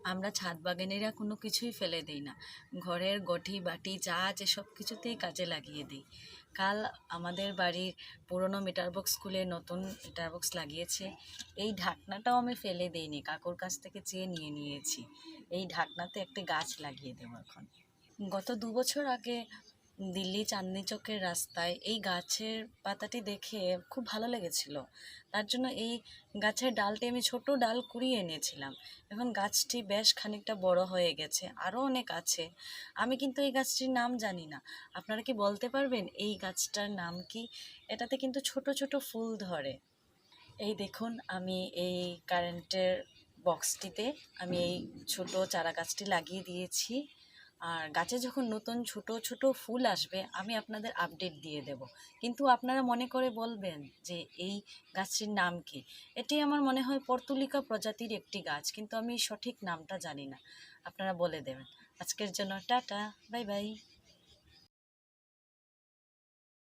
আমরা ছাদ বাগানেরা কোনো কিছুই ফেলে দিই না, ঘরের গঠি বাটি যা আছে সব কিছুতেই কাজে লাগিয়ে দিই। কাল আমাদের বাড়ির পুরনো মিটার বক্স খুলে নতুন মিটার বক্স লাগিয়েছে। এই ঢাকনাটাও আমি ফেলে দিইনি, কাকুর কাছ থেকে চেয়ে নিয়ে নিয়েছি। এই ঢাকনাতে একটি গাছ লাগিয়ে দেবো এখন। গত ২ বছর আগে দিল্লি চাঁদনি চকের রাস্তায় এই গাছের পাতাটি দেখে খুব ভালো লেগেছিল। তার জন্য এই গাছের ডালটি আমি ছোট ডাল কুড়িয়ে এনেছিলাম। এখন গাছটি বেশ খানিকটা বড় হয়ে গেছে, আরও অনেক আছে। আমি কিন্তু এই গাছটির নাম জানি না। আপনারা কি বলতে পারবেন এই গাছটার নাম কি? এটাতে কিন্তু ছোট ছোট ফুল ধরে। এই দেখুন, আমি এই কারেন্টের বক্সটিতে আমি এই ছোট চারা গাছটি লাগিয়ে দিয়েছি। আর গাছে যখন নতুন ছোট ছোট ফুল আসবে আমি আপনাদের আপডেট দিয়ে দেব। কিন্তু আপনারা মনে করে বলবেন যে এই গাছটির নাম কি। এটি আমার মনে হয় পর্তুলিকা প্রজাতির একটি গাছ, কিন্তু আমি সঠিক নামটা জানি না। আপনারা বলে দেবেন। আজকের জন্য টাটা, বাই বাই।